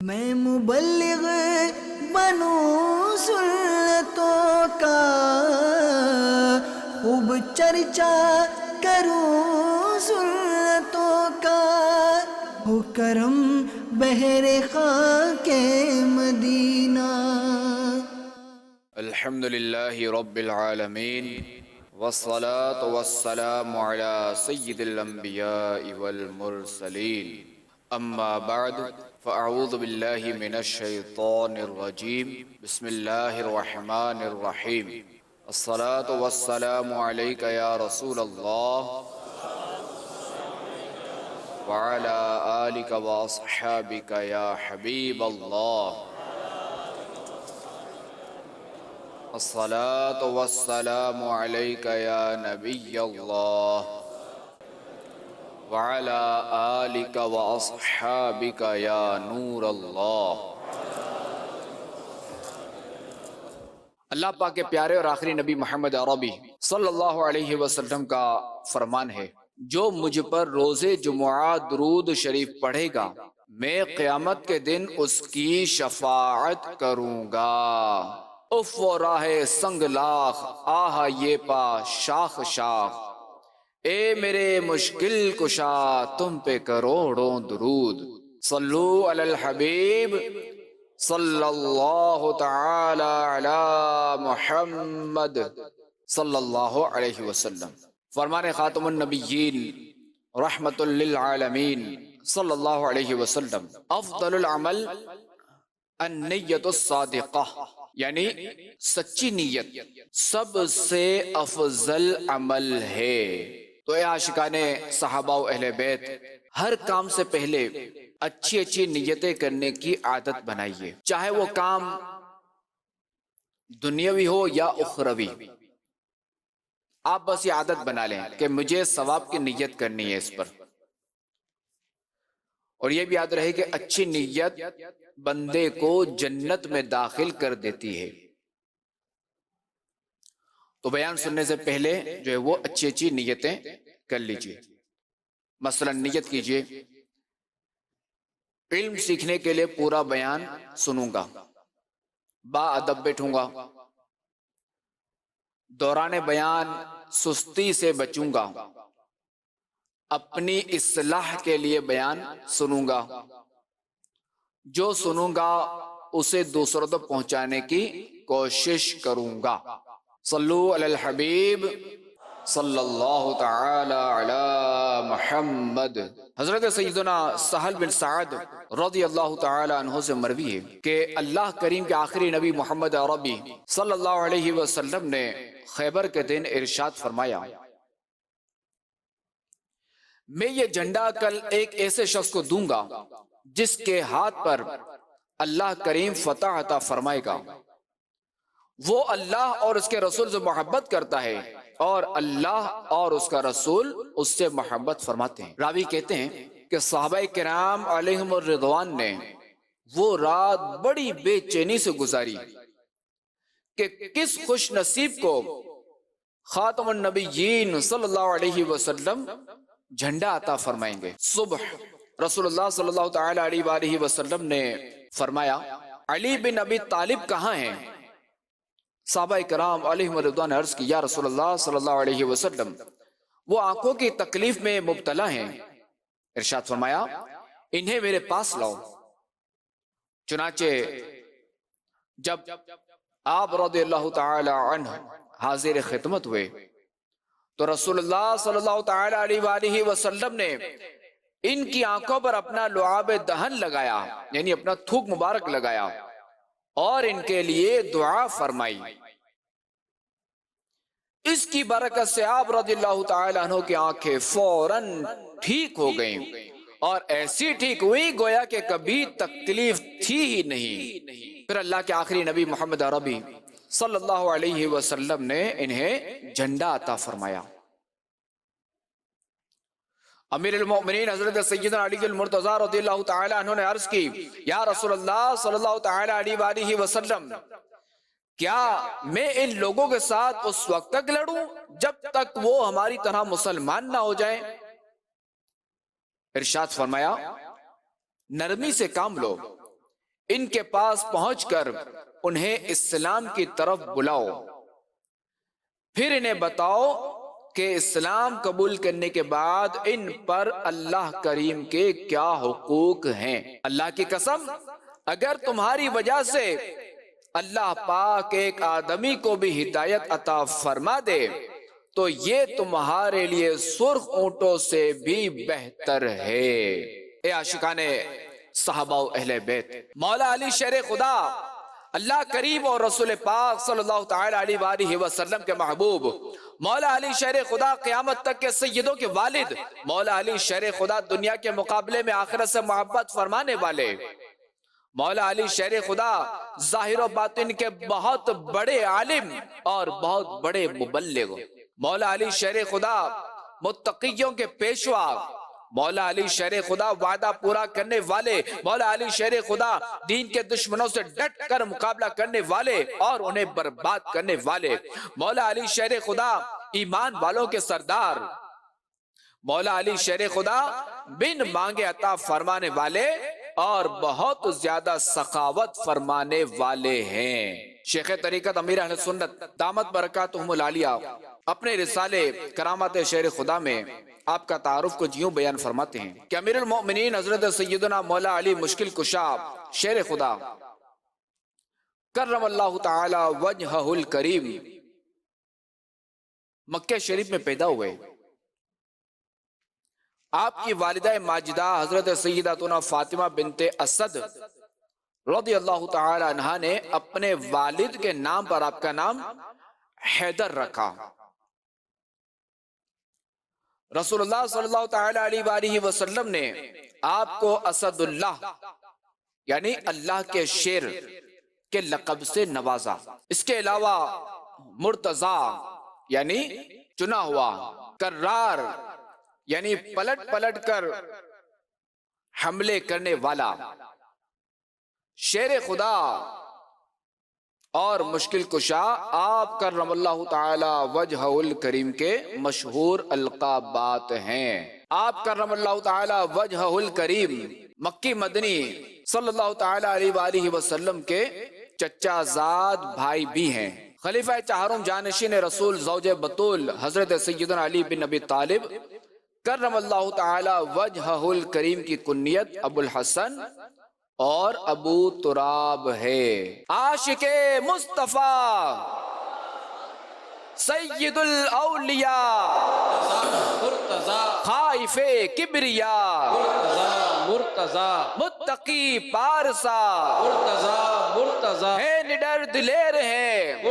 میں مبلغ بنوں سنتوں کا، خوب چرچا کروں سنتوں کا، ہو کرم بہر خاک مدینہ۔ الحمد للہ رب العالمین، والصلاة والسلام على سید الانبیاء والمرسلین، اما بعد فاعوذ باللہ من الشیطان الرجیم، بسم اللہ الرحمن الرحیم۔ الصلاة والسلام علیک یا رسول اللہ وعلى آلک واصحابک یا حبیب اللہ۔ الصلاة والسلام علیک یا نبی اللہ وعلی آلک واصحابک یا نور اللہ۔ اللہ پاک کے پیارے اور آخری نبی محمد عربی صلی اللہ علیہ وسلم کا فرمان ہے، جو مجھ پر روز جمعہ درود شریف پڑھے گا میں قیامت کے دن اس کی شفاعت کروں گا۔ اف و راہ سنگ لاخ آہا یہ پا شاخ شاخ، اے میرے مشکل کشا تم پہ کروڑوں درود۔ صلو علی الحبیب صلی اللہ تعالی علی محمد صلی اللہ علیہ وسلم۔ فرمان خاتم النبیین رحمت للعالمین صلی اللہ علیہ وسلم، افضل العمل النیت الصادقہ، یعنی سچی نیت سب سے افضل عمل ہے۔ تو اے عاشقان صحابہ و اہل بیت، ہر کام سے پہلے اچھی اچھی نیتیں کرنے کی عادت بنائیے، چاہے وہ کام دنیاوی ہو یا اخروی۔ آپ بس یہ عادت بنا لیں کہ مجھے ثواب کی نیت کرنی ہے اس پر، اور یہ بھی یاد رہے کہ اچھی نیت بندے کو جنت میں داخل کر دیتی ہے۔ تو بیان سننے سے پہلے جو ہے وہ اچھی اچھی نیتیں کر لیجئے۔ مثلا نیت کیجئے علم سیکھنے کے لیے پورا بیان سنوں گا، با ادب بیٹھوں گا، دوران بیان سستی سے بچوں گا، اپنی اصلاح کے لیے بیان سنوں گا، جو سنوں گا اسے دوسروں تک پہنچانے کی کوشش کروں گا۔ صلو علی الحبیب صلی اللہ تعالی علی محمد۔ حضرت سیدنا سہل بن سعد رضی اللہ تعالی عنہ سے مروی ہے کہ اللہ کریم کے آخری نبی محمد عربی صلی اللہ علیہ وسلم نے خیبر کے دن ارشاد فرمایا، میں یہ جھنڈا کل ایک ایسے شخص کو دوں گا جس کے ہاتھ پر اللہ کریم فتح عطا فرمائے گا، وہ اللہ اور اس کے رسول سے محبت کرتا ہے اور اللہ اور اس کا رسول اس سے محبت فرماتے ہیں۔ راوی کہتے ہیں کہ صحابہ کرام علیہم الرضوان نے وہ رات بڑی بے چینی سے گزاری کہ کس خوش نصیب کو خاتم النبیین صلی اللہ علیہ وسلم جھنڈا عطا فرمائیں گے۔ صبح رسول اللہ صلی اللہ تعالی علیہ وآلہ وسلم نے فرمایا، علی بن ابی طالب کہاں ہیں؟ صحابہ کرام علیہم الرضوان نے عرض کی، یا رسول اللہ صلی اللہ علیہ وسلم وہ آنکھوں کی تکلیف میں مبتلا ہیں۔ ارشاد فرمایا، انہیں میرے پاس لاؤ۔ چنانچہ جب آپ رضی اللہ تعالی عنہ حاضر خدمت ہوئے تو رسول اللہ صلی اللہ تعالی علیہ وآلہ وسلم نے ان کی آنکھوں پر اپنا لعاب دہن لگایا، یعنی اپنا تھوک مبارک لگایا اور ان کے لیے دعا فرمائی۔ اس کی برکت سے آپ رضی اللہ تعالیٰ عنہ کی آنکھیں فوراً ٹھیک ہو گئیں، اور ایسی ٹھیک ہوئی گویا کہ کبھی تکلیف تھی ہی نہیں۔ پھر اللہ کے آخری نبی محمد عربی صلی اللہ علیہ وسلم نے انہیں جھنڈا عطا فرمایا۔ امیر المؤمنین حضرت سیدنا علی المرتضی رضی اللہ تعالی عنہ نے عرض کی، یا رسول اللہ صلی اللہ تعالی علیہ وآلہ وسلم، کیا میں ان لوگوں کے ساتھ اس وقت تک لڑوں جب تک وہ ہماری طرح مسلمان نہ ہو جائیں؟ ارشاد فرمایا، نرمی سے کام لو، ان کے پاس پہنچ کر انہیں اسلام کی طرف بلاؤ، پھر انہیں بتاؤ کہ اسلام قبول کرنے کے بعد ان پر اللہ کریم کے کیا حقوق ہیں۔ اللہ کی قسم، اگر تمہاری وجہ سے اللہ پاک ایک آدمی کو بھی ہدایت عطا فرما دے تو یہ تمہارے لیے سرخ اونٹوں سے بھی بہتر ہے۔ اے عاشقان صحابہ و اہل بیت، مولا علی شیر خدا، اللہ کریم اور رسول پاک صلی اللہ تعالی علیہ وآلہ وسلم کے محبوب، مولا علی شیر خدا قیامت تک کے سیدوں کے والد، مولا علی شیر خدا دنیا کے مقابلے میں آخرت سے محبت فرمانے والے، مولا علی شیر خدا ظاہر و باطن کے بہت بڑے عالم اور بہت بڑے مبلغ، مولا علی شیر خدا متقیوں کے پیشوا، مولا علی شیر خدا وعدہ پورا کرنے والے، مولا علی شیر خدا دین کے دشمنوں سے ڈٹ کر مقابلہ کرنے والے اور انہیں برباد کرنے والے، مولا علی شیر خدا ایمان والوں کے سردار، مولا علی شیر خدا بن مانگے عطا فرمانے والے اور بہت زیادہ سخاوت فرمانے والے ہیں۔ شیخ طریقت امیر اہل سنت دامت برکاتہم العالیہ اپنے رسالے کرامات شیر خدا میں آپ کا تعارف کو یوں بیان فرماتے ہیں کہ امیر المؤمنین حضرت سیدنا مولا علی مشکل کشا شیر خدا کرم اللہ تعالی وجہہ الکریم مکہ شریف میں پیدا ہوئے۔ آپ کی والدہ ماجدہ حضرت سیداتنا فاطمہ بنت اسد رضی اللہ تعالی عنہا نے اپنے والد کے نام پر آپ کا نام حیدر رکھا۔ رسول اللہ صلی اللہ تعالی علیہ وآلہ وسلم نے آپ کو اسد اللہ یعنی اللہ کے شیر کے لقب سے نوازا۔ اس کے علاوہ مرتضی یعنی چنا ہوا، کرار یعنی پلٹ پلٹ کر حملے کرنے والا، شیر خدا اور مشکل کشا آپ کرم اللہ تعالی وجہ الکریم کے مشہور القابات ہیں۔ آپ کرم اللہ تعالی وجہ الکریم مکی مدنی صلی اللہ تعالی علیہ وآلہ وسلم کے چچا زاد بھائی بھی ہیں۔ خلیفہ چہارم جانشین رسول زوج بطول حضرت سیدنا علی بن ابی طالب کرم اللہ تعالی وجہ الکریم کی کنیت ابو الحسن اور ابو تراب ہے۔ عاشق مصطفیٰ سید الاولیاء خائف کبریاء متقی پارسا ہے نڈر دلیر ہے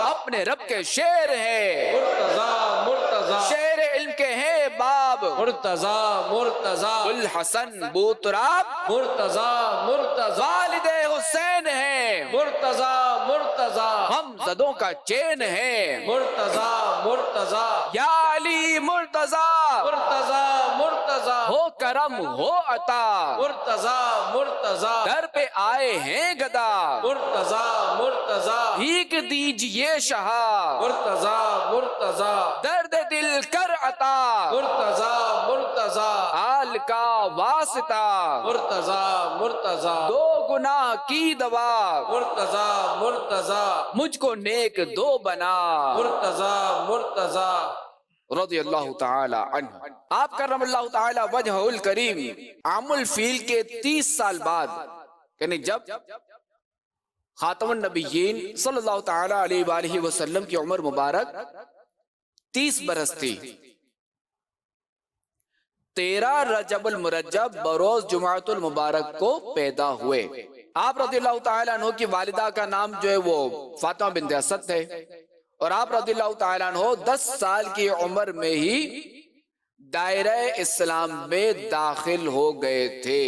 اپنے رب کے شیر ہے شیر علم کے ہیں باب الحسن بوتراب والد حسین ہے ہم زدوں کا چین ہے یا علی مرتضی ہو کرم ہو عطا در پہ آئے ہیں گدا بھیک دیجئے شہا درد دل کر عطا آل کا واسطہ دو گناہ کی دوا مجھ کو نیک دو بنا رضی اللہ تعالی عنہ۔ آپ کرم اللہ تعالی وجہ الکریم عام الفیل کے 30 سال بعد یعنی جب خاتم النبیین صلی اللہ تعالی علیہ وآلہ وسلم کی عمر مبارک 30 برس تھی، 13 رجب المرجب بروز جمعۃ المبارک کو پیدا ہوئے۔ آپ رضی اللہ تعالیٰ عنہ کی والدہ کا نام جو ہے وہ فاطمہ بنت اسد ہے، اور آپ رضی اللہ تعالیٰ عنہ 10 سال کی عمر میں ہی دائرہ اسلام میں داخل ہو گئے تھے،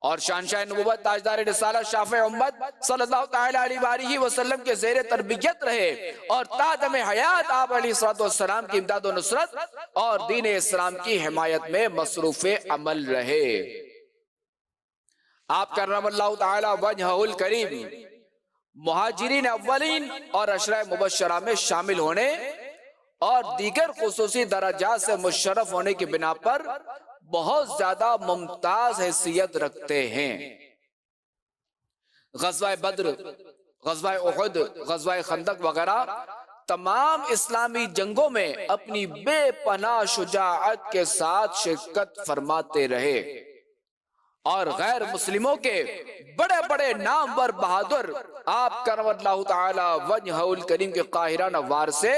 اور شہنشاہ نبوت تاجدار رسالہ شافع امت صلی اللہ تعالیٰ علیہ وآلہ وسلم کے زیر تربیت رہے، اور تا دم حیات آپ علیہ السلام کی امداد و نصرت اور دین اسلام کی حمایت میں مصروف عمل رہے۔ آپ کرم اللہ تعالی وجہ الکریم مہاجرین اولین اور عشرہ مبشرہ میں شامل ہونے اور دیگر خصوصی درجات سے مشرف ہونے کی بنا پر بہت زیادہ ممتاز حیثیت رکھتے ہیں۔ غزوہ بدر، غزوہ احد، غزوہ خندق وغیرہ تمام اسلامی جنگوں میں اپنی بے پناہ شجاعت کے ساتھ شرکت فرماتے رہے، اور غیر مسلموں کے بڑے بڑے نامور بہادر آپ کرم اللہ تعالی وجہہ الکریم کے قاہرانہ وار سے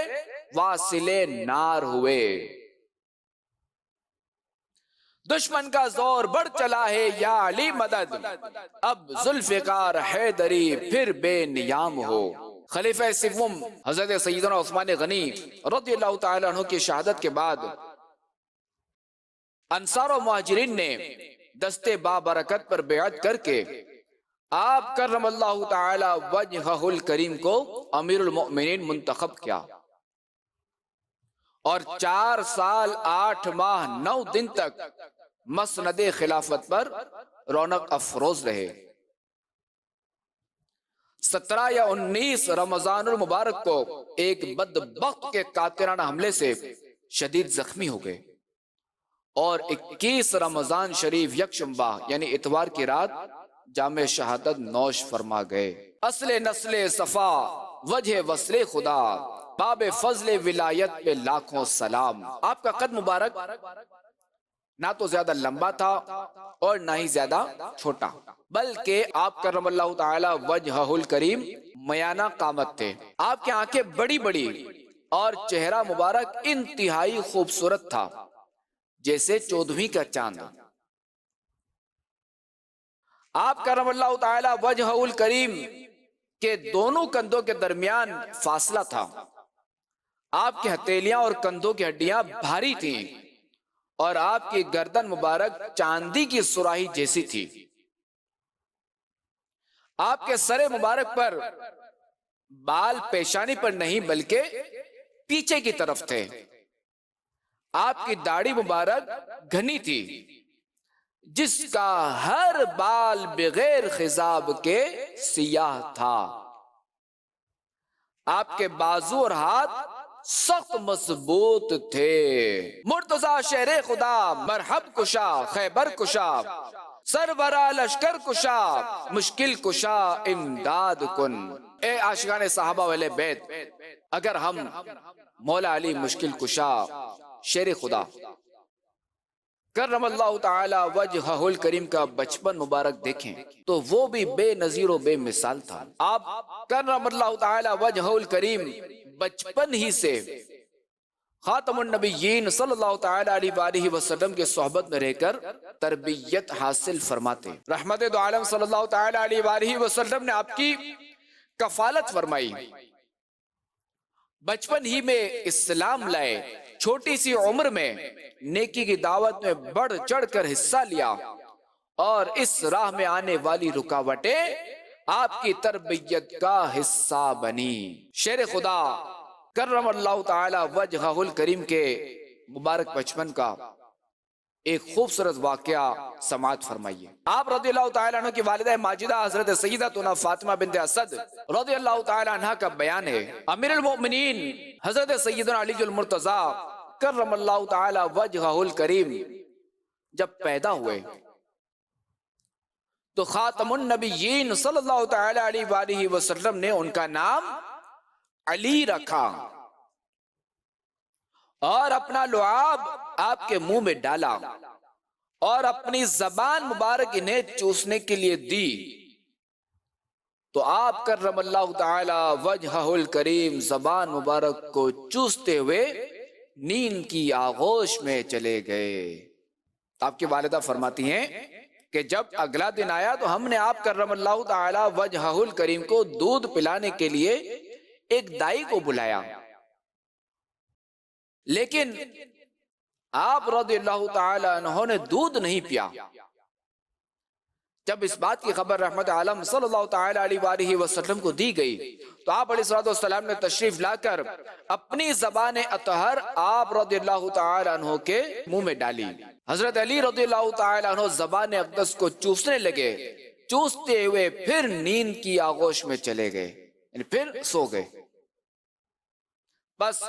واصل نار ہوئے۔ دشمن کا زور بڑھ چلا ہے یا علی مدد، اب ذوالفقار حیدری پھر بے نیام ہو۔ خلیفہ سوم حضرت سیدنا عثمان غنی رضی اللہ تعالی عنہ کی شہادت کے بعد انصار و مہاجرین نے دستے بابرکت پر بیعت کر کے آپ کرم اللہ تعالی وجہہ الکریم کو امیر المؤمنین منتخب کیا، اور 4 سال 8 ماہ 9 دن تک مسند خلافت پر رونق افروز رہے۔ 17 یا 19 رمضان المبارک کو ایک بدبخت کے قاتلانہ حملے سے شدید زخمی ہو گئے، اور 21 رمضان شریف یکشنبہ یعنی اتوار کی رات جام شہادت نوش فرما گئے۔ اصل نسل صفا وجہ وصل خدا، باب فضل ولایت پہ لاکھوں سلام۔ آپ کا قد مبارک نہ تو زیادہ لمبا تھا اور نہ ہی زیادہ چھوٹا، بلکہ آپ کرم اللہ تعالی وجہہ الکریم میانہ قامت تھے۔ آپ کی آنکھیں بڑی بڑی اور چہرہ مبارک انتہائی خوبصورت تھا، جیسے 14ویں کا چاند۔ آپ کرم اللہ تعالی وجہہ الکریم کے دونوں کندھوں کے درمیان فاصلہ تھا۔ آپ کی ہتھیلیاں اور کندھوں کی ہڈیاں بھاری تھیں، اور آپ کی گردن مبارک چاندی کی سراہی جیسی تھی۔ آپ کے سر مبارک پر بال پیشانی پر نہیں بلکہ پیچھے کی طرف تھے۔ آپ کی داڑھی مبارک گھنی تھی، جس کا ہر بال بغیر خضاب کے سیاہ تھا۔ آپ کے بازو اور ہاتھ سخت مضبوط تھے۔ مرتضی شہر خدا مرحب کشا خیبر کشا، سربراہ لشکر کشا مشکل کشا امداد کن۔ اے عاشقان صحابہ والے بیت، اگر ہم مولا علی مشکل کشا شیر خدا کرم اللہ تعالی وجہہ الکریم کا بچپن مبارک دیکھیں تو وہ بھی بے نظیر و بے مثال تھا۔ آپ کرم اللہ تعالی وجہہ الکریم بچپن ہی سے خاتم النبیین صلی اللہ تعالی علیہ وآلہ وسلم کے صحبت میں رہ کر تربیت حاصل فرماتے۔ رحمت دو عالم صلی اللہ تعالی علیہ وآلہ وسلم نے آپ کی کفالت فرمائی، بچپن ہی میں اسلام لائے، چھوٹی سی عمر میں نیکی کی دعوت میں بڑھ چڑھ کر حصہ لیا، اور اس راہ میں آنے والی رکاوٹیں آپ کی تربیت کا حصہ بنی۔ شیر خدا کرم اللہ تعالی وجہہ الکریم کے مبارک بچپن کا ایک خوبصورت واقعہ سماعت فرمائیے۔ آپ رضی اللہ تعالیٰ عنہ کی والدہ ماجدہ حضرت سیدتنا فاطمہ بنت اسد رضی اللہ تعالیٰ عنہ کا بیان ہے، امیر المؤمنین حضرت سیدنا علی المرتضی کرم اللہ تعالی وجہہ الکریم جب پیدا ہوئے تو خاتم النبیین صلی اللہ تعالی علیہ وآلہ وسلم نے ان کا نام علی رکھا، اور اپنا لعاب آپ کے منہ میں ڈالا اور اپنی زبان مبارک انہیں چوسنے کے لیے دی، تو آپ کرم اللہ تعالی وجہہ الکریم زبان مبارک کو چوستے ہوئے نیند کی آغوش میں چلے گئے۔ آپ کی والدہ فرماتی ہیں کہ جب اگلا دن آیا تو ہم نے آپ کرم اللہ تعالی وجہہ الکریم کو دودھ پلانے کے لیے ایک دائی کو بلایا، لیکن آپ رضی اللہ تعالی عنہ نے دودھ نہیں پیا۔ جب اس بات کی خبر رحمت عالم صلی اللہ تعالی علیہ وآلہ وسلم کو دی گئی تو آپ علیہ السلام نے تشریف لا کر اپنی زبان اطہر آپ رضی اللہ تعالی عنہ کے منہ میں ڈالی۔ حضرت علی رضی اللہ تعالی عنہ زبان اقدس کو چوسنے لگے، چوستے ہوئے پھر نیند کی آغوش میں چلے گئے، یعنی پھر سو گئے۔ بس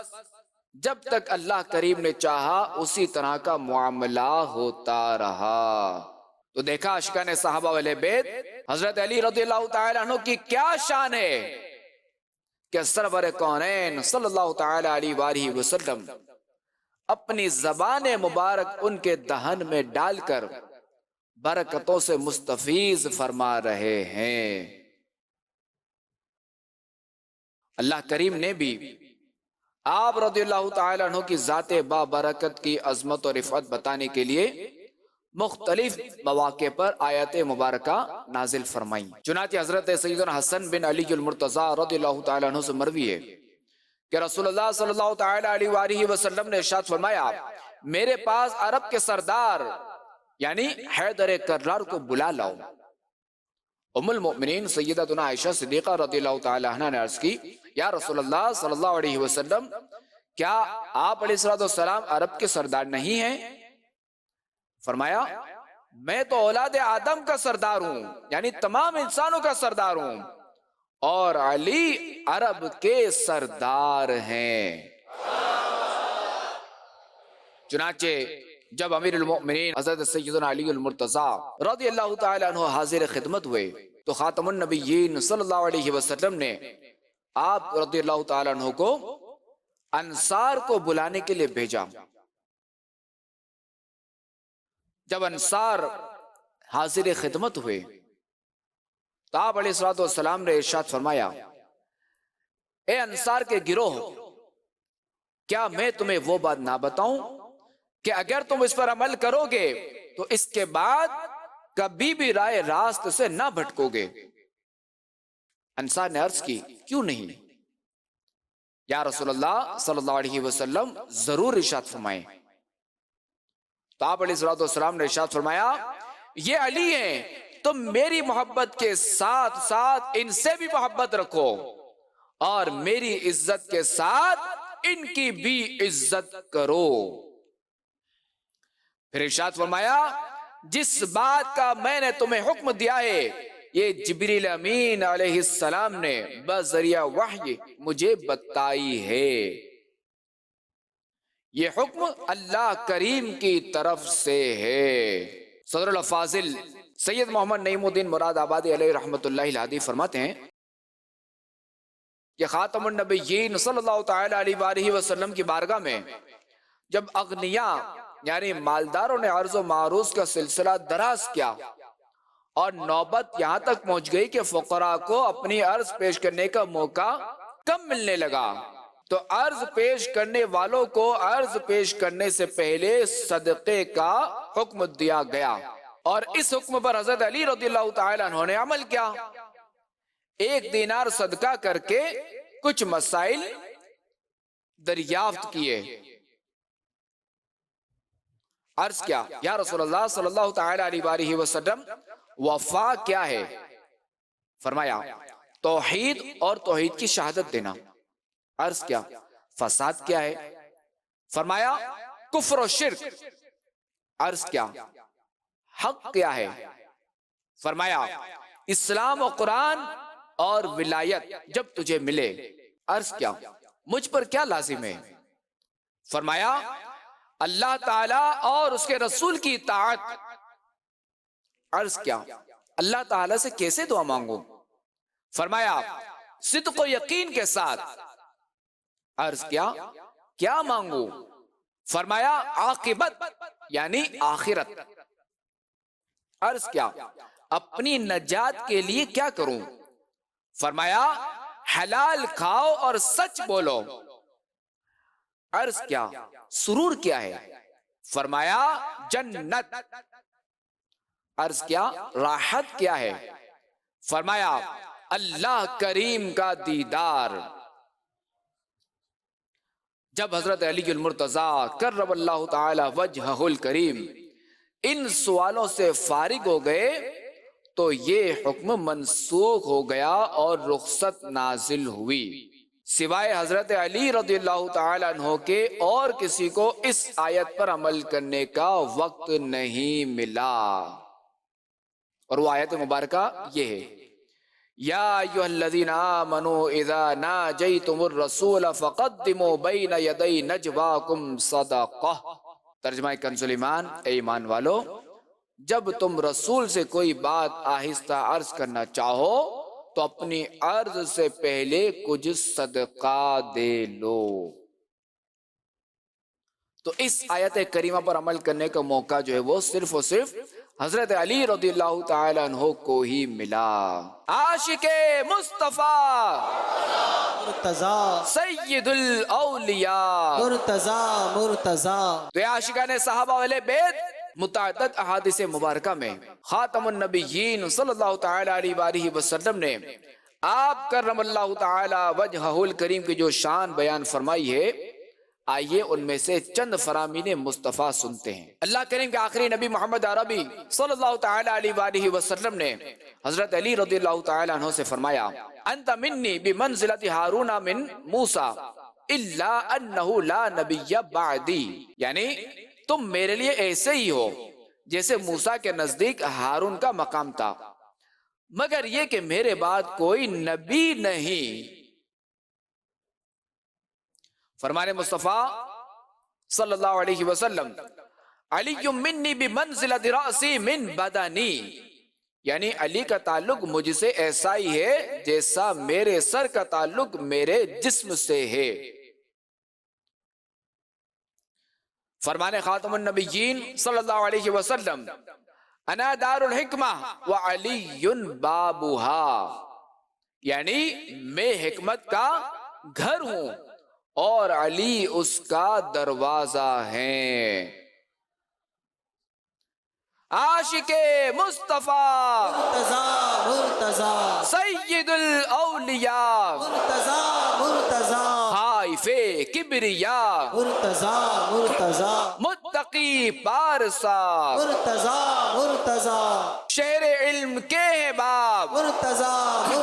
جب تک اللہ کریم نے چاہا اسی طرح کا معاملہ ہوتا رہا۔ تو دیکھا عاشقان صحابہ والے بیت حضرت علی رضی اللہ تعالیٰ عنہ کی کیا شان ہے کہ سرور کونین صلی اللہ تعالیٰ علیہ وآلہ وسلم اپنی زبان مبارک ان کے دہن میں ڈال کر برکتوں سے مستفیض فرما رہے ہیں۔ اللہ کریم نے بھی آپ رضی اللہ تعالیٰ عنہ کی ذات بابرکت کی عظمت اور رفعت بتانے کے لیے مختلف مواقع پر آیت مبارکہ نازل فرمائیں۔ چنانچہ حضرت سیدنا حسن بن علی المرتضی رضی اللہ تعالیٰ عنہ سے مروی ہے کہ رسول اللہ صلی اللہ تعالیٰ علیہ وآلہ وسلم نے ارشاد فرمایا، میرے پاس عرب کے سردار یعنی حیدر کرار کو بلا لاؤ۔ ام المؤمنین سیدتنا عائشہ صدیقہ رضی اللہ تعالیٰ عنہ نے عرض کی، یا رسول اللہ صلی اللہ علیہ وسلم، کیا آپ علیہ السلام عرب کے سردار نہیں ہیں؟ فرمایا، میں تو اولاد آدم کا سردار ہوں، یعنی تمام انسانوں کا سردار ہوں، اور علی عرب کے سردار ہیں۔ چنانچہ جب امیر المؤمنین حضرت سیدنا علی المرتضی رضی اللہ تعالیٰ عنہ حاضر خدمت ہوئے تو خاتم النبیین صلی اللہ علیہ وسلم نے آپ رضی اللہ تعالیٰ عنہ کو انصار کو بلانے کے لیے بھیجا۔ جب انصار حاضر خدمت ہوئے تو آپ علیہ السلام نے ارشاد فرمایا، اے انصار کے گروہ، کیا میں تمہیں وہ بات نہ بتاؤں کہ اگر تم اس پر عمل کرو گے تو اس کے بعد کبھی بھی رائے راست سے نہ بھٹکو گے؟ انصار نے عرض کی، کیوں نہیں یا رسول اللہ صلی اللہ علیہ وسلم، ضرور ارشاد فرمائیں۔ تو آپ علیہ السلام نے ارشاد فرمایا، یہ علی ہیں، تم میری محبت کے ساتھ ساتھ ان سے بھی محبت رکھو اور میری عزت کے ساتھ ان کی بھی عزت کرو۔ پھر ارشاد فرمایا، جس بات کا میں نے تمہیں حکم دیا ہے یہ جبریل امین علیہ السلام نے بذریعہ وحی مجھے بتائی ہے، یہ حکم اللہ کریم کی طرف سے ہے۔ صدر الفاضل سید محمد نعیم الدین مراد آبادی علیہ رحمت اللہ الہادی فرماتے ہیں کہ خاتم النبیین صلی اللہ تعالیٰ علیہ وآلہ وسلم کی بارگاہ میں جب اغنیاء یعنی مالداروں نے عرض و معروض کا سلسلہ دراز کیا اور نوبت یہاں تک پہنچ گئی کہ فقراء کو اپنی عرض پیش کرنے کا موقع کم ملنے لگا، تو عرض پیش کرنے والوں کو عرض پیش کرنے سے پہلے صدقے کا حکم دیا گیا، اور اس حکم پر حضرت علی رضی اللہ تعالیٰ عنہ نے عمل کیا۔ 1 دینار صدقہ کر کے کچھ مسائل دریافت کیے۔ عرض کیا، یا رسول اللہ صلی اللہ تعالیٰ علیہ وآلہ وسلم، وفا کیا ہے؟ فرمایا، توحید اور توحید کی شہادت دینا۔ عرض کیا، فساد کیا ہے؟ فرمایا، کفر و شرک۔ عرض کیا، حق کیا ہے؟ فرمایا، اسلام و قرآن اور ولایت جب تجھے ملے۔ عرض کیا، مجھ پر کیا لازم ہے؟ فرمایا، اللہ تعالیٰ اور اس کے رسول کی اطاعت۔ عرض کیا، اللہ تعالیٰ سے کیسے دعا مانگو؟ فرمایا، صدق و یقین کے ساتھ۔ عرض کیا، کیا مانگو؟ فرمایا، عاقبت یعنی آخرت۔ عرض کیا، اپنی نجات کے لیے کیا کروں؟ فرمایا، حلال کھاؤ اور سچ بولو۔ عرض کیا، سرور کیا ہے؟ فرمایا، جنت۔ عرض کیا، راحت کیا ہے؟ فرمایا، اللہ کریم کا دیدار۔ جب حضرت علی المرتضی کرم اللہ تعالی وجہہ الکریم ان سوالوں سے فارغ ہو گئے تو یہ حکم منسوخ ہو گیا اور رخصت نازل ہوئی۔ سوائے حضرت علی رضی اللہ تعالیٰ عنہ کے اور کسی کو اس آیت پر عمل کرنے کا وقت نہیں ملا، اور وہ آیت مبارکہ یہ ہے، یا ایھا الذین آمنوا اذا ناجیتم الرسول فقدموا بین یدی نجواکم صدقہ۔ ترجمہ کنز ایمان، اے ایمان والو، جب تم رسول سے کوئی بات آہستہ عرض کرنا چاہو تو اپنی عرض سے پہلے کچھ صدقہ دے لو۔ تو اس آیت کریمہ پر عمل کرنے کا موقع جو ہے وہ صرف اور صرف حضرت علی رضی اللہ تعالیٰ عنہ کو ہی ملا۔ عاشق مصطفیٰ مرتضی سید الاولیاء۔ مرتضی تو یہ عاشقان صحابہ والے بیت متعدد احادیث مبارکہ میں خاتم النبیین صلی اللہ تعالیٰ علیہ وآلہ وسلم نے آپ کرم اللہ تعالیٰ وجہہ الکریم کی جو شان بیان فرمائی ہے، آئیے ان میں سے چند فرامین مصطفیٰ سنتے ہیں۔ اللہ کریم کے آخری نبی محمد عربی صلی اللہ تعالیٰ علیہ وآلہ وسلم نے حضرت علی رضی اللہ تعالیٰ عنہ سے فرمایا، انت منی بمنزلت ہارون من موسیٰ الا انہ لا نبی بعدی، یعنی تم میرے لیے ایسے ہی ہو جیسے موسیٰ کے نزدیک ہارون کا مقام تھا، مگر یہ کہ میرے بعد کوئی نبی نہیں۔ فرمان مصطفیٰ صلی اللہ علیہ وسلم، علی منی بمنزلت رأسی من بدنی، یعنی علی کا تعلق مجھ سے ایسا ہی ہے جیسا میرے سر کا تعلق میرے جسم سے ہے۔ فرمان خاتم النبیین صلی اللہ علیہ وسلم، انا دار الحکمہ وعلی بابها، یعنی میں حکمت کا گھر ہوں اور علی اس کا دروازہ ہے۔ عاشق مصطفیٰ مرتضی سید الاولیاء مرتضی خائف کبریا مرتضی متقی پارسا مرتضی شہر علم کے باب مرتضی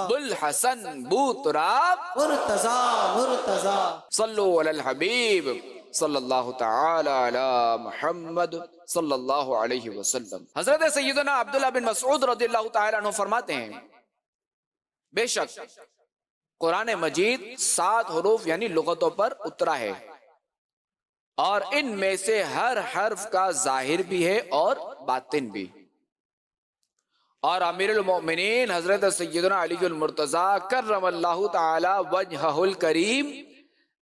بلحسن بوتراب مرتضی صلو علی الحبیب صلی اللہ تعالی علی محمد صلی اللہ علیہ وسلم۔ حضرت سیدنا عبداللہ بن مسعود رضی اللہ تعالی عنہ فرماتے ہیں، بے شک قرآن مجید 7 حروف یعنی لغتوں پر اترا ہے، اور ان میں سے ہر حرف کا ظاہر بھی ہے اور باطن بھی، اور امیر المؤمنین حضرت سیدنا علی المرتضیٰ کرم اللہ تعالی وجہہ الکریم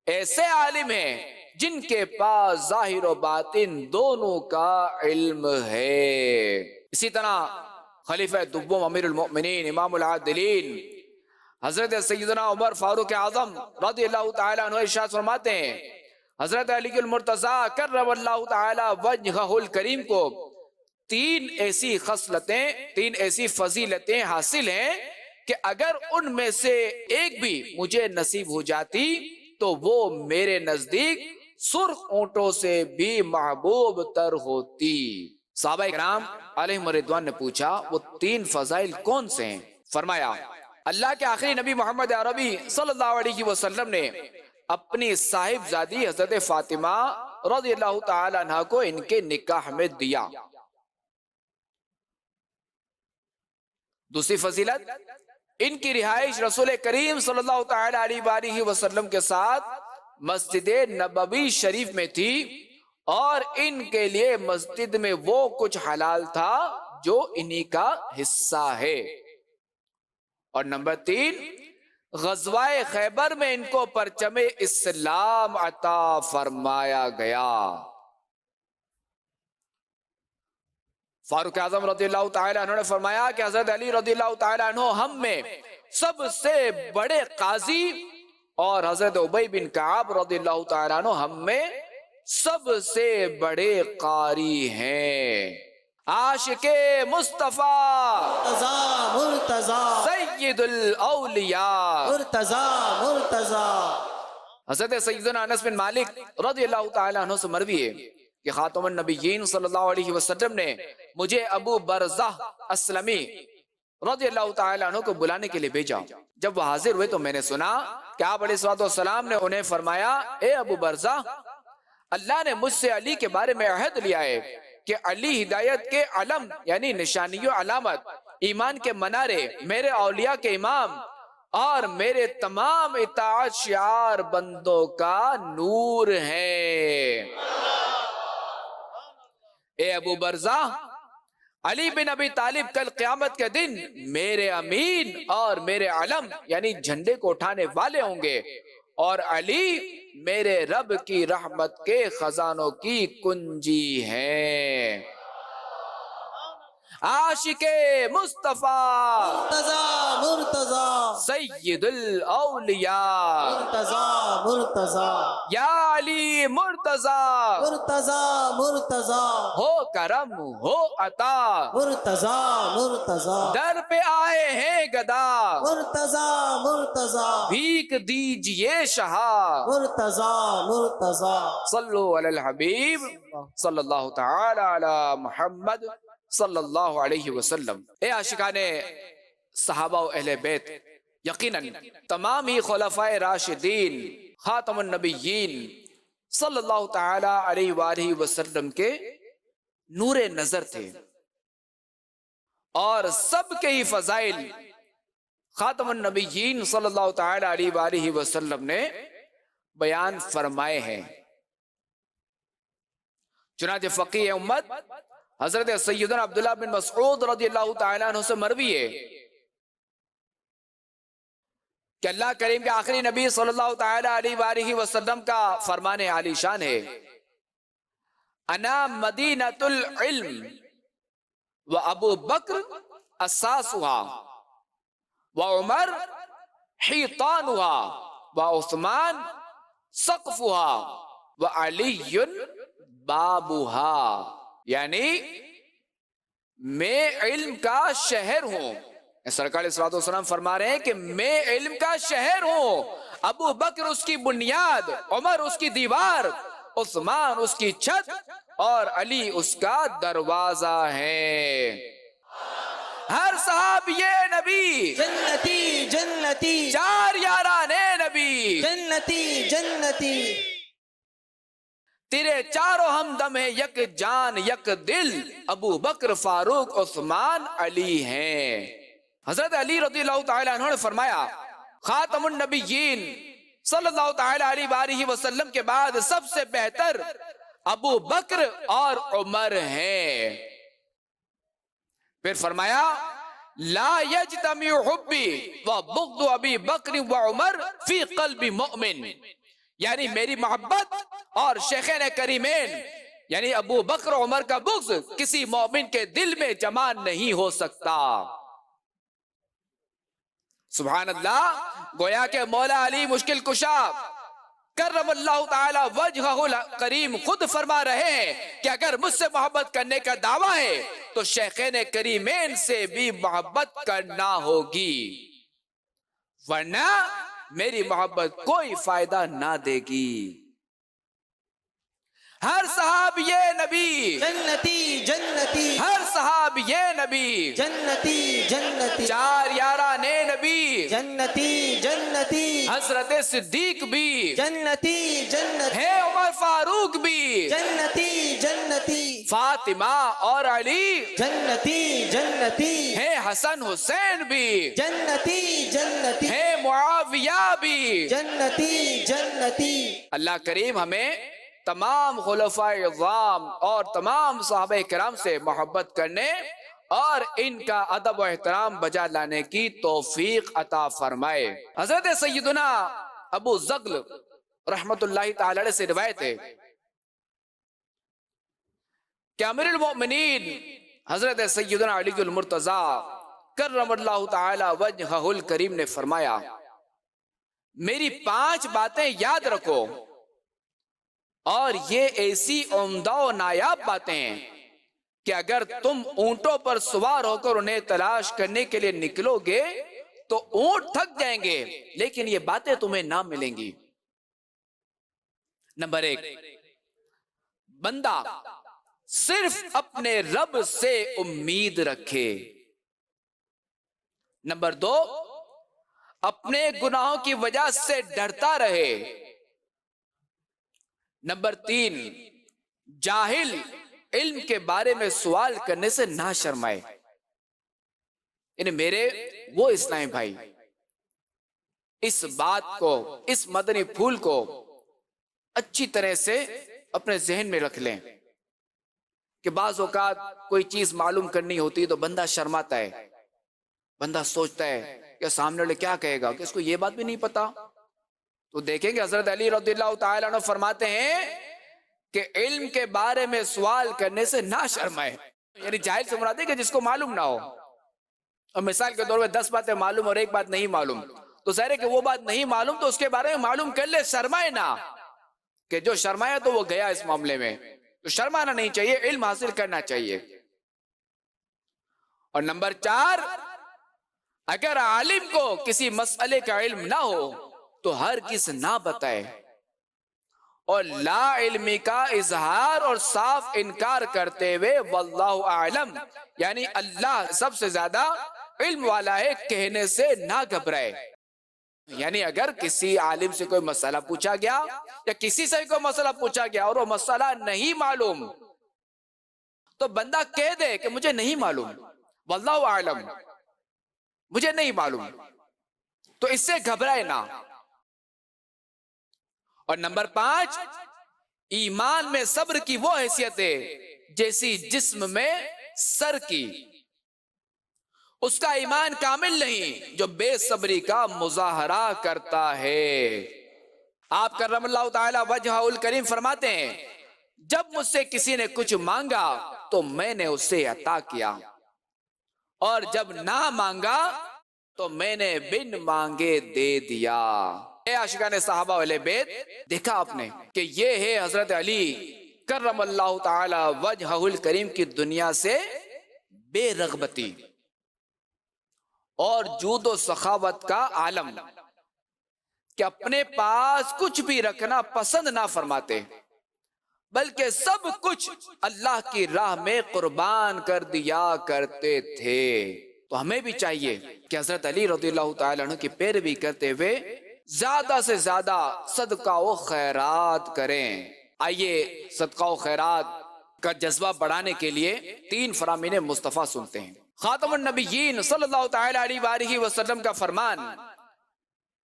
ایسے عالم ہیں جن کے پاس ظاہر و باطن دونوں کا علم ہے۔ اسی طرح خلیفہ دوم امیر المؤمنین امام العادلین حضرت سیدنا عمر فاروق اعظم رضی اللہ تعالیٰ عنہ ارشاد فرماتے ہیں، حضرت علی المرتضیٰ کرم اللہ تعالی وجہہ الکریم کو 3 ایسی خصلتیں، 3 ایسی فضیلتیں حاصل ہیں کہ اگر ان میں سے ایک بھی مجھے نصیب ہو جاتی تو وہ میرے نزدیک سرخ اونٹوں سے بھی محبوب تر ہوتی۔ صحابہ کرام علیہم رضوان نے پوچھا وہ 3 فضائل کون سے ہیں؟ فرمایا، اللہ کے آخری نبی محمد عربی صلی اللہ علیہ وسلم نے اپنی صاحبزادی حضرت فاطمہ رضی اللہ تعالی عنہ کو ان کے نکاح میں دیا۔ دوسری فضیلت، ان کی رہائش رسول کریم صلی اللہ تعالی علیہ وآلہ وسلم کے ساتھ مسجد نبوی شریف میں تھی، اور ان کے لیے مسجد میں وہ کچھ حلال تھا جو انہی کا حصہ ہے۔ اور نمبر 3، غزوہ خیبر میں ان کو پرچم اسلام عطا فرمایا گیا۔ فاروق اعظم رضی اللہ تعالیٰ عنہ نے فرمایا کہ حضرت علی رضی اللہ تعالیٰ عنہ ہم میں سب سے بڑے قاضی، اور حضرت ابی بن کعب رضی اللہ تعالیٰ عنہ ہم میں سب سے بڑے قاری ہیں۔ عاشق مصطفیٰ مرتضی سید الاولیاء مرتضی حضرت سیدنا انس بن مالک رضی اللہ تعالیٰ عنہ سے مروی ہے کہ خاتم النبیین صلی اللہ علیہ وسلم نے مجھے ابو برزہ اسلمی رضی اللہ تعالیٰ عنہ کو بلانے کے لیے بھیجا۔ جب وہ حاضر ہوئے تو میں نے سنا کہ آپ علیہ السلام نے انہیں فرمایا، اے ابو برزہ، اللہ نے مجھ سے علی کے بارے میں عہد لیا ہے کہ علی ہدایت کے علم یعنی نشانی و علامت ایمان کے منارے، میرے اولیاء کے امام اور میرے تمام اطاعت شعار بندوں کا نور ہے۔ اے ابو برزہ، علی بن ابی طالب کل قیامت کے دن میرے امین اور میرے علم یعنی جھنڈے کو اٹھانے والے ہوں گے، اور علی میرے رب کی رحمت کے خزانوں کی کنجی ہے۔ عاشق مصطفیٰ مرتضی مرتضی سید الاولیاء مرتضی مرتضی یا علی مرتضی، مرتضی مرتضی ہو کرم ہو عطا، مرتضی مرتضی در پہ آئے ہیں گدا، مرتضی مرتضی بھیک دیجئے شہا۔ مرتضی مرتضی صلو علی الحبیب صلی اللہ تعالی علی محمد صلی اللہ علیہ وسلم۔ اے عاشقان صحابہ و اہل بیت، یقیناً تمام ہی خلفائے راشدین خاتم النبیین صلی اللہ تعالی علیہ وآلہ وسلم کے نور نظر تھے، اور سب کے ہی فضائل خاتم النبیین صلی اللہ تعالی علیہ وآلہ وسلم نے بیان فرمائے ہیں۔ چنانچہ فقیہ امت حضرت سیدنا عبداللہ بن مسعود رضی اللہ تعالیٰ عنہ سے مروی ہے کہ اللہ کریم کے آخری نبی صلی اللہ تعالیٰ علیہ وآلہ وسلم کا فرمان عالی شان ہے، انا مدینۃ العلم و ابو بکر اساسها و عمر حیطانها و عثمان سقفها و علی بابها، یعنی میں علم کا شہر ہوں۔ سرکار صلی اللہ علیہ وسلم فرما رہے ہیں کہ میں علم کا شہر ہوں، ابو بکر اس کی بنیاد، عمر اس کی دیوار، عثمان اس کی چھت، اور علی اس کا دروازہ ہے۔ ہر صحابی نبی جنتی جنتی چار یاران نبی، جنتی جنتی تیرے چاروں ہمدم ہیں، یک جان یک دل، ابو بکر فاروق عثمان علی ہیں۔ حضرت علی رضی اللہ تعالیٰ عنہ نے فرمایا، خاتم النبیین صلی اللہ تعالیٰ علیہ وآلہ وسلم کے بعد سب سے بہتر ابو بکر اور عمر ہیں۔ پھر فرمایا، لا یجتمع حبی و بغض ابی بکر و عمر فی قلب مؤمن، یعنی میری محبت اور شیخین کریمین یعنی ابو بکر و عمر کا بغض کسی مومن کے دل میں جمع نہیں ہو سکتا۔ سبحان اللہ، گویا کہ مولا علی مشکل کشا کرم اللہ تعالی وجہہ الکریم خود فرما رہے ہیں کہ اگر مجھ سے محبت کرنے کا دعویٰ ہے تو شیخین کریمین سے بھی محبت کرنا ہوگی، ورنہ میری محبت کوئی فائدہ نہ دے گی۔ ہر صحابی نبی جنتی جنتی ہر صحابی نبی جنتی جنتی چار یاران نبی، جنتی جنتی حضرت صدیق بھی جنتی جنتی ہے، عمر فاروق بھی، جنتی جنتی فاطمہ اور علی جنتی جنتی ہے، حسن حسین بھی جنتی جنتی ہے، معاویہ بھی۔ جنتی جنتی اللہ کریم ہمیں تمام خلفائے اعظام اور تمام صحابہ کرام سے محبت کرنے اور ان کا ادب و احترام بجا لانے کی توفیق عطا فرمائے۔ حضرت سیدنا ابو زغل رحمت اللہ تعالی علیہ سے روایت ہے کہ امیر المؤمنین حضرت سیدنا علی المرتضی کرم اللہ تعالی وجہہ الکریم نے فرمایا، میری 5 باتیں یاد رکھو، اور یہ ایسی عمدہ و نایاب باتیں ہیں کہ اگر تم اونٹوں پر سوار ہو کر انہیں تلاش کرنے کے لیے نکلو گے تو اونٹ تھک جائیں گے، لیکن یہ باتیں تمہیں نہ ملیں گی۔ نمبر 1، بندہ صرف اپنے رب سے امید رکھے۔ نمبر 2، اپنے گناہوں کی وجہ سے ڈرتا رہے۔ نمبر 3، جاہل علم کے بارے میں سوال کرنے سے نہ شرمائے۔ یعنی میرے وہ اسلامی بھائی اس بات کو، اس مدنی پھول کو اچھی طرح سے اپنے ذہن میں رکھ لیں کہ بعض اوقات کوئی چیز معلوم کرنی ہوتی ہے تو بندہ شرماتا ہے، بندہ سوچتا ہے کہ سامنے والے کیا کہے گا، کہ اس کو یہ بات بھی نہیں پتا. تو دیکھیں گے حضرت علی رضی اللہ تعالیٰ عنہ فرماتے ہیں کہ علم کے بارے میں سوال کرنے سے نہ شرمائے. یعنی جاہل سے مراد ہے کہ جس کو معلوم نہ ہو. اور مثال کے طور پہ 10 باتیں معلوم اور ایک بات نہیں معلوم، تو ظاہر ہے کہ وہ بات نہیں معلوم تو اس کے بارے میں معلوم کر لے، شرمائے نہ. کہ جو شرمایا تو وہ گیا اس معاملے میں، تو شرمانا نہیں چاہیے، علم حاصل کرنا چاہیے. اور نمبر 4، اگر عالم کو کسی مسئلے کا علم نہ ہو تو ہرگز نہ بتائے، اور لا علمی کا اظہار اور صاف انکار کرتے ہوئے واللہ اعلم، یعنی اللہ سب سے زیادہ علم والا ہے، کہنے سے نہ گھبرائے. یعنی اگر کسی عالم سے کوئی مسئلہ پوچھا گیا یا کسی سے کوئی مسئلہ پوچھا گیا اور وہ مسئلہ نہیں معلوم تو بندہ کہہ دے کہ مجھے نہیں معلوم، واللہ اعلم، مجھے نہیں معلوم، تو اس سے گھبرائے نہ. اور نمبر 5، ایمان میں صبر کی وہ حیثیت ہے جیسی جسم میں سر کی. اس کا ایمان کامل نہیں جو بے صبری کا مظاہرہ کرتا ہے. آپ کرم اللہ تعالی وجہہ الکریم فرماتے ہیں، جب مجھ سے کسی نے کچھ مانگا تو میں نے اسے عطا کیا، اور جب نہ مانگا تو میں نے بن مانگے دے دیا. اے عاشقان صحابہ والے بیت، دیکھا آپ نے کہ یہ ہے حضرت علی کرم اللہ تعالی وجہہ الکریم کی دنیا سے بے رغبتی اور جود و سخاوت کا عالم، کہ اپنے پاس کچھ بھی رکھنا پسند نہ فرماتے بلکہ سب کچھ اللہ کی راہ میں قربان کر دیا کرتے تھے. تو ہمیں بھی چاہیے کہ حضرت علی رضی اللہ تعالیٰ عنہ کی پیروی کرتے ہوئے زیادہ سے زیادہ صدقہ و خیرات کریں. آئیے صدقہ و خیرات کا جذبہ بڑھانے کے لیے 3 فرامین مصطفیٰ سنتے ہیں. خاتم النبیین صلی اللہ تعالی علیہ وآلہ وسلم کا فرمان،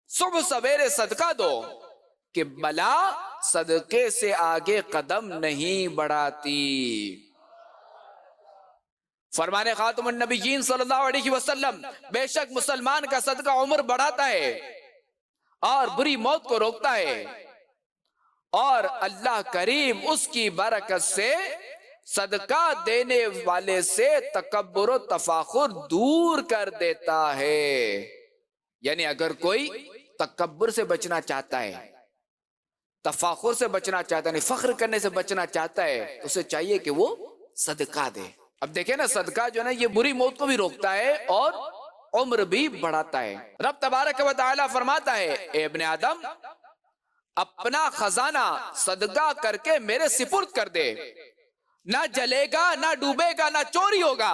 صبح سویرے صدقہ دو کہ بلا صدقے سے آگے قدم نہیں بڑھاتی. فرمان خاتم النبیین صلی اللہ علیہ وسلم، بے شک مسلمان کا صدقہ عمر بڑھاتا ہے اور بری موت کو روکتا ہے، اور اللہ کریم اس کی برکت سے صدقہ دینے والے سے تکبر و تفاخر دور کر دیتا ہے. یعنی اگر کوئی تکبر سے بچنا چاہتا ہے، تفاخر سے بچنا چاہتا ہے، یعنی فخر کرنے سے بچنا چاہتا ہے، تو اسے چاہیے کہ وہ صدقہ دے. اب دیکھیں نا، صدقہ جو ہے نا یہ بری موت کو بھی روکتا ہے اور عمر بھی بڑھاتا ہے. رب تبارک و تعالی فرماتا ہے، اے ابن آدم، اپنا خزانہ صدقہ کر کے میرے سپرد کر دے، نہ جلے گا، نہ ڈوبے گا، نہ چوری ہوگا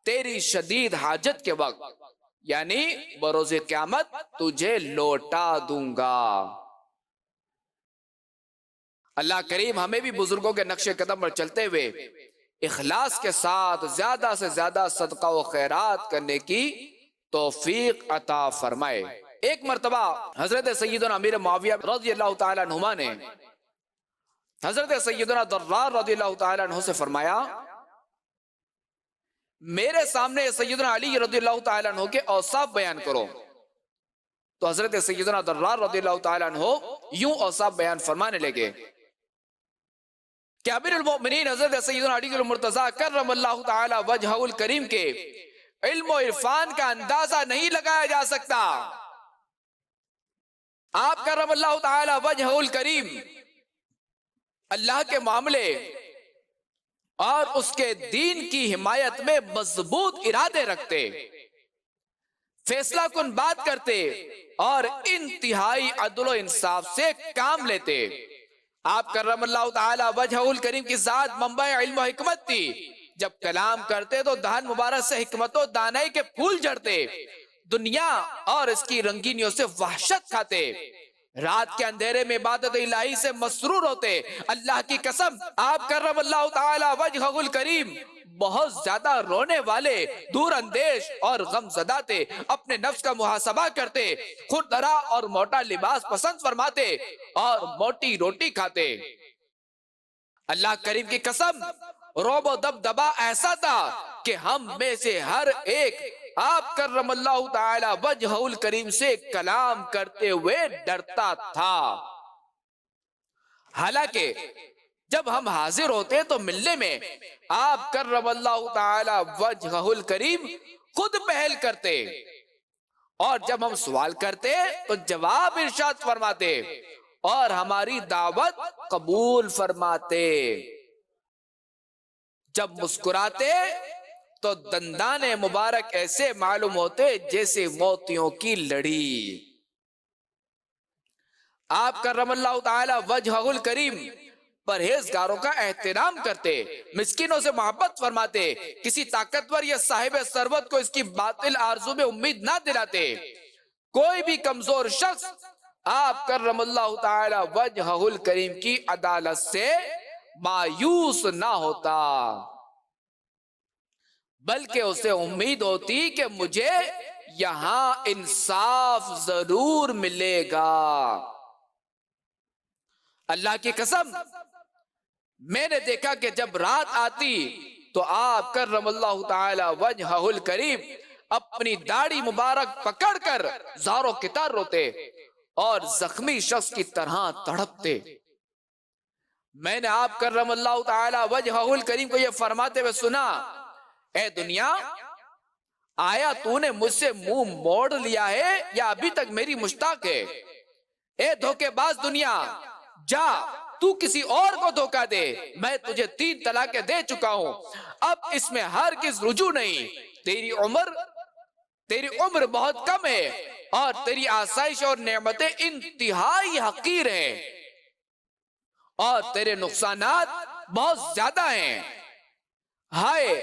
تیری شدید حاجت کے وقت، یعنی بروز قیامت تجھے لوٹا دوں گا. اللہ کریم ہمیں بھی بزرگوں کے نقش قدم پر چلتے ہوئے اخلاص کے ساتھ زیادہ سے زیادہ صدقہ و خیرات کرنے کی توفیق عطا فرمائے. ایک مرتبہ حضرت سیدنا امیر معاویہ رضی اللہ تعالیٰ عنہما نے حضرت سیدنا ضرار رضی اللہ تعالیٰ عنہ سے فرمایا، میرے سامنے سیدنا علی رضی اللہ تعالیٰ عنہ کے اوصاف بیان کرو. تو حضرت سیدنا ضرار رضی اللہ تعالیٰ عنہ یوں اوصاف بیان فرمانے لگے کہ امیر المؤمنین حضرت سیدنا علی المرتضیٰ کرم اللہ تعالی وجہہ الکریم کے علم و عرفان کا اندازہ نہیں لگایا جا سکتا. آپ کرم اللہ تعالی وجہہ الکریم اللہ کے معاملے اور اس کے دین کی حمایت میں مضبوط ارادے رکھتے، فیصلہ کن بات کرتے اور انتہائی عدل و انصاف سے کام لیتے. آپ کرم اللہ تعالی وجہہ الکریم کی ذات منبع علم و حکمت تھی. جب کلام کرتے تو دہن مبارک سے حکمت و دانائی کے پھول جھڑتے، دنیا اور اس کی رنگینیوں سے وحشت کھاتے. رات کے اندھیرے میں عبادت الہی سے مسرور ہوتے. اللہ کی قسم آپ کرم اللہ تعالی وجہہ الکریم بہت زیادہ رونے والے، دور اندیش اور غم زدہ تھے. اپنے نفس کا محاسبہ کرتے، خردرا اور موٹا لباس پسند فرماتے اور موٹی روٹی کھاتے. اللہ کریم کی قسم روب و دبدبا ایسا تھا کہ ہم میں سے ہر ایک آپ کرم اللہ تعالی وجہہ الکریم سے کلام کرتے ہوئے ڈرتا تھا. حالانکہ جب ہم حاضر ہوتے تو ملنے میں آپ کرم اللہ تعالی وجہہ الکریم خود پہل کرتے، اور جب ہم سوال کرتے تو جواب ارشاد فرماتے اور ہماری دعوت قبول فرماتے. جب مسکراتے تو دندان مبارک ایسے معلوم ہوتے جیسے موتیوں کی لڑی. آپ کرم اللہ تعالی وجہہ الکریم پرہیزگاروں کا احترام کرتے، مسکینوں سے محبت فرماتے، کسی طاقتور یا صاحب ثروت کو اس کی باطل آرزو میں امید نہ دلاتے. کوئی بھی کمزور شخص آپ کرم اللہ تعالی وجہہ الکریم کی عدالت سے مایوس نہ ہوتا، بلکہ اسے امید ہوتی کہ مجھے یہاں انصاف ضرور ملے گا. اللہ کی قسم میں نے دیکھا کہ جب رات آتی تو آپ کرم اللہ تعالی وجہہ الکریم اپنی داڑھی مبارک پکڑ کر زاروں کی طرح روتے اور زخمی شخص کی طرح تڑپتے. میں نے آپ کرم اللہ تعالی وجہہ الکریم کو یہ فرماتے ہوئے سنا، اے دنیا، آیا تو نے مجھ سے منہ موڑ لیا ہے یا ابھی تک میری مشتاق ہے؟ اے دھوکے باز دنیا، جا تو کسی اور کو دھوکہ دے. میں تجھے 3 طلاقیں دے چکا ہوں، اب اس میں ہرگز رجوع نہیں. تیری عمر بہت کم ہے اور تیری آسائش اور نعمتیں انتہائی حقیر ہیں، اور تیرے نقصانات بہت زیادہ ہیں. ہائے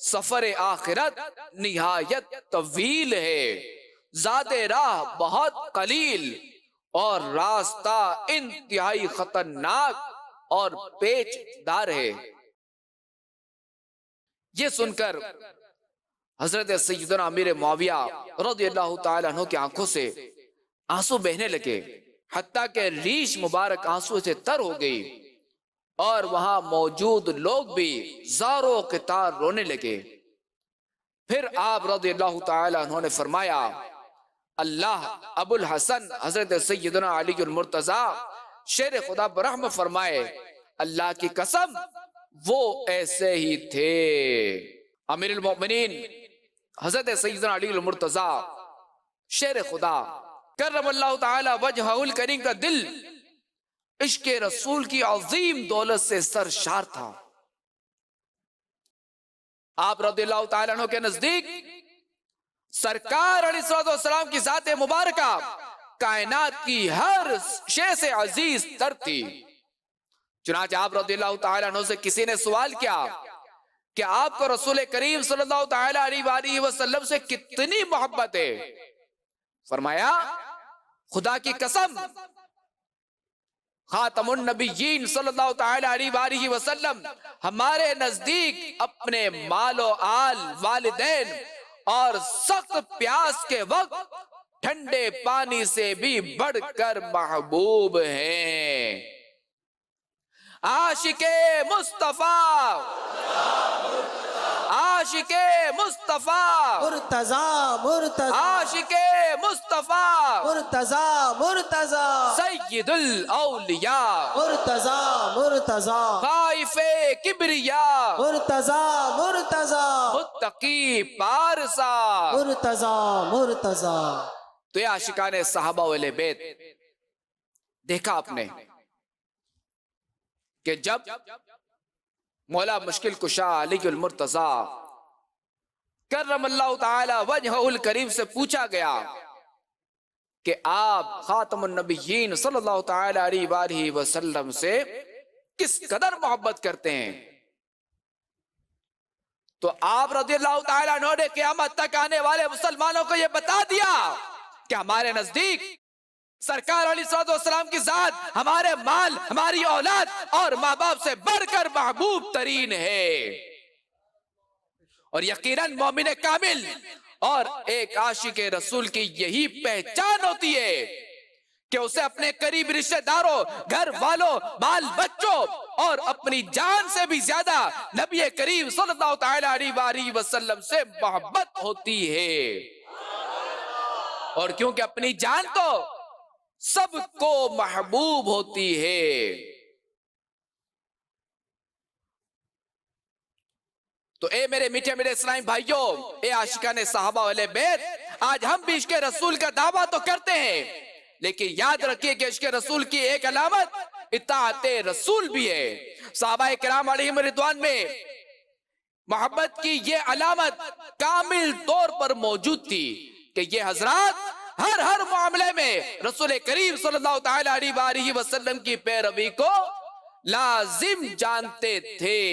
سفر آخرت نہایت طویل ہے، زاد راہ بہت قلیل، اور راستہ انتہائی خطرناک اور پیچ دار ہے. یہ سن کر حضرت سیدنا امیر معاویہ رضی اللہ تعالیٰ عنہ کی آنکھوں سے آنسو بہنے لگے، حتیٰ کہ ریش مبارک آنسو سے تر ہو گئی، اور وہاں موجود لوگ بھی زاروں کے طرح رونے لگے. پھر آپ رضی اللہ تعالیٰ عنہ نے فرمایا، اللہ ابو الحسن حضرت سیدنا علی المرتضی شیر خدا برحم فرمائے، اللہ کی قسم وہ ایسے ہی تھے. امیر المؤمنین حضرت سیدنا علی المرتضی شیر خدا کرم اللہ تعالی وجہہ الکریم کا دل عشق رسول کی عظیم دولت سے سرشار تھا. آپ رضی اللہ تعالیٰ عنہ کے نزدیک سرکار علیہ السلام کی ذات مبارکہ کائنات کی ہر شے سے عزیز تر تھی. چنانچہ آپ رضی اللہ تعالیٰ عنہ سے کسی نے سوال کیا کہ آپ کو رسول کریم صلی اللہ تعالیٰ علیہ وآلہ وسلم سے کتنی محبت ہے؟ فرمایا، خدا کی قسم خاتم النبیین صلی اللہ تعالیٰ علیہ وآلہ وسلم ہمارے نزدیک اپنے مال و آل، والدین اور سخت پیاس کے وقت ٹھنڈے پانی سے بھی بڑھ کر محبوب ہیں. عاشق مصطفیٰ، عاشق مصطفیٰ، مرتضی مرتضی عاشق مصطفیٰ، مرتضی مرتضی سید الاولیاء، مرتضی مرتضی خائف کبریا، مرتضی مرتضی متقی پارسا. مرتضی مرتضی. تو یہ عاشقان صحابہ والے بیت دیکھا آپ نے کہ جب مولا مشکل کشا علی المرتضی کرم اللہ تعالی وجہہ الکریم سے پوچھا گیا کہ آپ خاتم النبیین صلی اللہ تعالی علیہ وآلہ وسلم سے کس قدر محبت کرتے ہیں، تو آپ رضی اللہ تعالیٰ عنہ نے قیامت تک آنے والے مسلمانوں کو یہ بتا دیا کہ ہمارے نزدیک سرکار علیہ السلام کی ذات ہمارے مال، ہماری اولاد اور ماں باپ سے بڑھ کر محبوب ترین ہے. اور یقیناً مومن کامل اور ایک عاشق رسول کی یہی پہچان ہوتی ہے کہ اسے اپنے قریب رشتہ داروں، گھر والوں، بال بچوں اور اپنی جان سے بھی زیادہ نبی کریم صلی اللہ تعالی علیہ وسلم سے محبت ہوتی ہے. اور کیونکہ اپنی جان تو سب کو محبوب ہوتی ہے. تو اے میرے میٹھے میرے اسلامی بھائیوں، اے عاشقان صحابہ اہل بیت، آج ہم بھی عشق رسول کا دعویٰ تو کرتے ہیں، لیکن یاد رکھیے کہ عشق رسول کی ایک علامت اطاعت رسول بھی ہے. صحابہ کرام علیہم رضوان میں محبت کی یہ علامت کامل طور پر موجود تھی کہ یہ حضرات ہر معاملے میں رسول کریم صلی اللہ تعالی علیہ وسلم کی پیروی کو لازم جانتے تھے.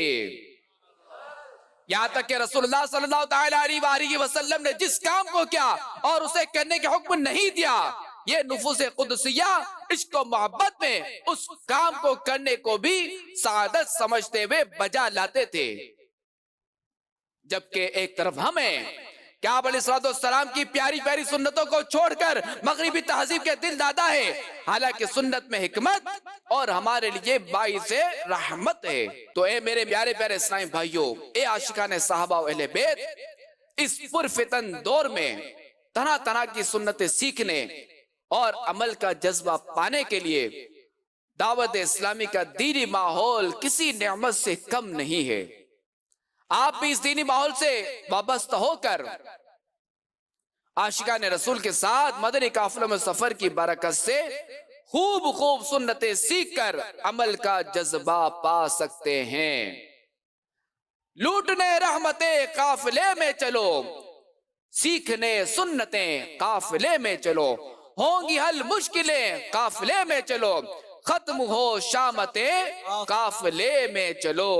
یہاں تک کہ رسول اللہ صلی اللہ تعالی علیہ وسلم نے جس کام کو کیا اور اسے کرنے کے حکم نہیں دیا، یہ نفوس قدسیہ عشق و محبت میں اس کام کو کرنے کو بھی سعادت سمجھتے ہوئے بجا لاتے تھے. جبکہ ایک طرف ہمیں کہ آپ علیہ السلام کی پیاری پیاری سنتوں کو چھوڑ کر مغربی تہذیب کے دل دادا ہے، حالانکہ سنت میں حکمت اور ہمارے لیے باعث رحمت ہے. تو اے میرے پیارے پیارے اسلامی بھائیوں، اے عاشقان صحابہ و اہل بیت، اس پرفتن دور میں طرح طرح کی سنتیں سیکھنے اور عمل کا جذبہ پانے کے لیے دعوت اسلامی کا دینی ماحول کسی نعمت سے کم نہیں ہے. آپ بھی اس دینی ماحول سے وابستہ ہو کر عاشقان رسول کے ساتھ مدنی قافلوں میں سفر کی برکت سے خوب سنتیں سیکھ کر عمل کا جذبہ پا سکتے ہیں. لوٹنے رحمتیں قافلے میں چلو، سیکھنے سنتیں قافلے میں چلو، ہوں گی حل مشکلیں قافلے میں چلو، ختم ہو شامتیں قافلے میں چلو.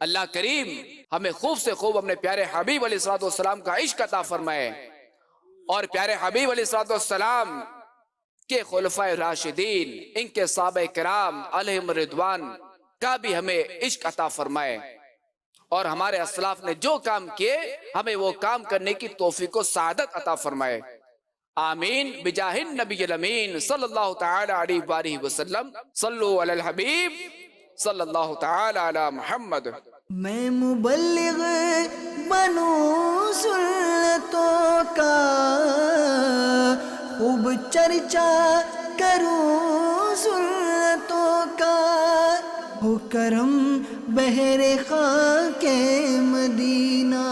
اللہ کریم ہمیں خوب سے خوب اپنے پیارے حبیب علیہ السلام کا عشق عطا فرمائے، اور پیارے حبیب علیہ السلام کے خلفائے راشدین، ان کے صحابہ کرام علیہم رضوان کا بھی ہمیں عشق عطا فرمائے، اور ہمارے اسلاف نے جو کام کیے ہمیں وہ کام کرنے کی توفیق و سعادت عطا فرمائے. آمین بجاہ النبی الامین صلی اللہ تعالی علیہ وآلہ وسلم. صلو علی الحبیب صلی اللہ تعالی علی محمد. میں مبلغ بنوں سنتوں کا، خوب چرچا کروں سنتوں کا، ہو کرم بہر خاک مدینہ.